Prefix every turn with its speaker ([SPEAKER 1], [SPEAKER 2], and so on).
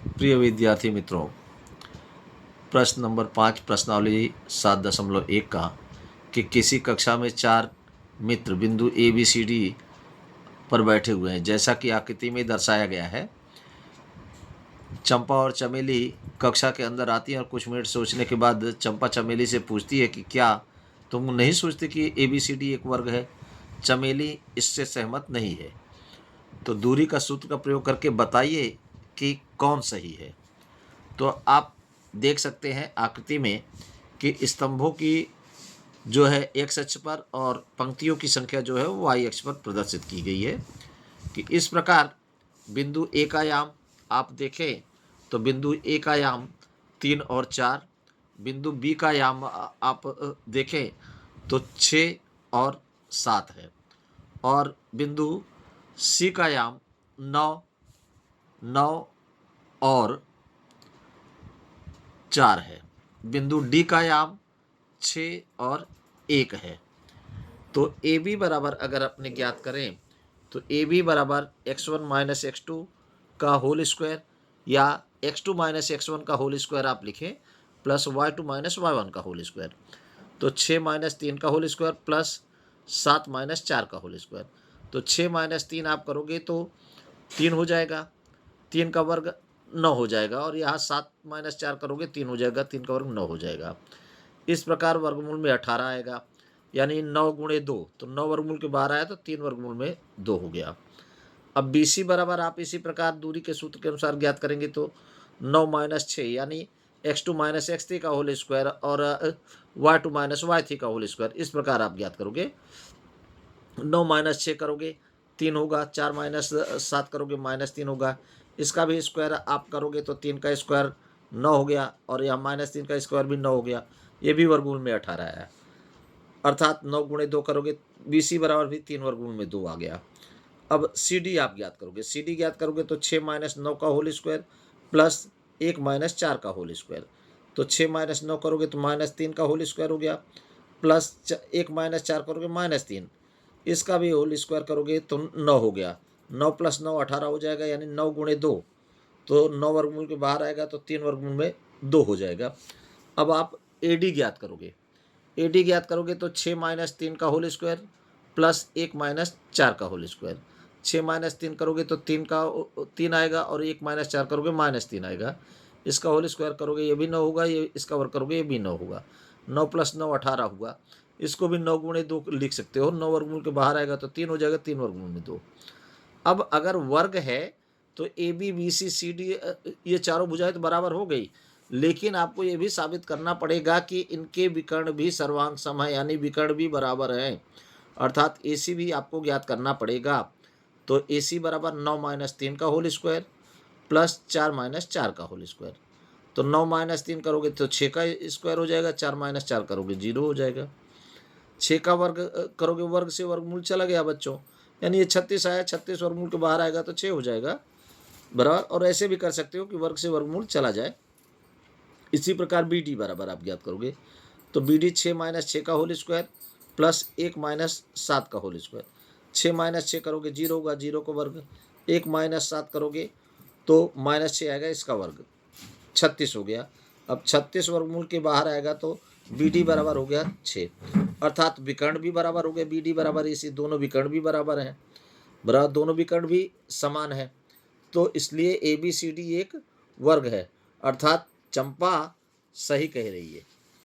[SPEAKER 1] प्रिय विद्यार्थी मित्रों, प्रश्न नंबर 5 प्रश्नावली 7.1 का कि किसी कक्षा में 4 मित्र बिंदु ए बी सी डी पर बैठे हुए हैं, जैसा कि आकृति में दर्शाया गया है। चंपा और चमेली कक्षा के अंदर आती हैं और कुछ मिनट सोचने के बाद चंपा चमेली से पूछती है कि क्या तुम नहीं सोचती कि ए बी सी डी एक वर्ग है? चमेली इससे सहमत नहीं है। तो दूरी का सूत्र का प्रयोग करके बताइए कि कौन सही है। तो आप देख सकते हैं आकृति में कि स्तंभों की जो है एक्स अक्ष पर और पंक्तियों की संख्या जो है वो वाई अक्ष पर प्रदर्शित की गई है। कि इस प्रकार बिंदु ए का आयाम आप देखें तो बिंदु ए का आयाम 3 और 4, बिंदु बी का आयाम आप देखें तो 6 और 7 है, और बिंदु सी का आयाम 9 और 4 है। बिंदु डी का आयाम 6 और 1 है। तो ए बी बराबर अगर अपने ज्ञात करें तो ए बी बराबर x1 माइनस x2 का होल स्क्वायर या x2 माइनस x1 का होल स्क्वायर आप लिखें प्लस y2 माइनस y1 का होल स्क्वायर। तो 6 माइनस 3 का होल स्क्वायर प्लस 7 माइनस 4 का होल स्क्वायर। तो 6 माइनस 3 आप करोगे तो 3 हो जाएगा, 3 का वर्ग 9 हो जाएगा, और यहाँ 7 माइनस 4 करोगे 3 हो जाएगा, 3 का वर्ग 9 हो जाएगा। इस प्रकार वर्गमूल में 18 आएगा, यानी 9 गुणे 2, तो 9 वर्गमूल के बाहर आया तो 3 वर्गमूल में 2 हो गया। अब बी सी बराबर आप इसी प्रकार दूरी के सूत्र के अनुसार ज्ञात करेंगे तो 9 माइनस 6 यानी x2 माइनस x3 का होल स्क्वायर और y2 माइनस y3 का होल स्क्वायर, इस प्रकार आप ज्ञात करोगे। 9 माइनस 6 करोगे 3 होगा, 4 माइनस 7 करोगे माइनस 3 होगा, इसका भी स्क्वायर आप करोगे तो 3 का स्क्वायर 9 हो गया, और यहाँ माइनस 3 का स्क्वायर भी 9 हो गया, ये भी वर्गमूल में 18 है। अर्थात 9 गुणे 2 करोगे बी सी बराबर भी 3 वर्गमूल में 2 आ गया। अब सी डी आप ज्ञात करोगे, सी डी ज्ञात करोगे तो 6 माइनस 9 का होल स्क्वायर प्लस 1 माइनस 4 का होल स्क्वायर। तो 6 माइनस 9 करोगे तो माइनस 3 का होल स्क्वायर हो गया, प्लस 1 माइनस 4 करोगे माइनस 3, इसका भी होल स्क्वायर करोगे तो 9 हो गया। 9 प्लस 9 18 हो जाएगा, यानी 9 गुणे 2, तो 9 वर्गमूल के बाहर आएगा तो 3 वर्गमूल में 2 हो जाएगा। अब आप ए डी ज्ञात करोगे, ए डी ज्ञात करोगे तो 6 माइनस 3 का होल स्क्वायर प्लस 1 माइनस 4 का होल स्क्वायर। 6 माइनस 3 करोगे तो 3 आएगा, और 1 माइनस 4 करोगे माइनस 3 आएगा, इसका होल स्क्वायर करोगे ये भी 9 होगा, ये इसका वर्ग करोगे ये भी 9 होगा। 9 प्लस 9 18 हुआ, इसको भी 9 गुणे 2 लिख सकते हो। 9 वर्गमूल के बाहर आएगा तो 3 हो जाएगा, 3 वर्गमूल में 2। अब अगर वर्ग है तो A B B C C D ये चारों भुजाएं तो बराबर हो गई, लेकिन आपको ये भी साबित करना पड़ेगा कि इनके विकर्ण भी सर्वांग सम है, यानी विकर्ण भी बराबर हैं। अर्थात ए सी भी आपको ज्ञात करना पड़ेगा। तो ए सी बराबर 9 माइनस 3 का होल स्क्वायर प्लस 4 माइनस 4 का होल स्क्वायर। तो 9 माइनस 3 करोगे तो 6 का स्क्वायर हो जाएगा, 4 माइनस 4 करोगे 0 हो जाएगा। 6 का वर्ग करोगे, वर्ग से वर्गमूल चला गया बच्चों, यानी ये 36 आया, 36 वर्गमूल के बाहर आएगा तो 6 हो जाएगा बराबर। और ऐसे भी कर सकते हो कि वर्ग से वर्गमूल चला जाए। इसी प्रकार बी डी बराबर आप ज्ञात करोगे तो बी डी 6 माइनस 6 का होल स्क्वायर प्लस 1 माइनस 7 का होल स्क्वायर। 6 माइनस 6 करोगे 0 होगा, 0 को वर्ग, 1 माइनस 7 करोगे तो माइनस 6 आएगा, इसका वर्ग 36 हो गया। अब 36 वर्गमूल के बाहर आएगा तो बी डी बराबर हो गया 6, अर्थात विकर्ण भी बराबर हो गए, बी डी बराबर, इसी दोनों विकर्ण भी बराबर हैं, बराबर दोनों विकर्ण भी समान है। तो इसलिए ए बी सी डी एक वर्ग है, अर्थात चंपा सही कह रही है।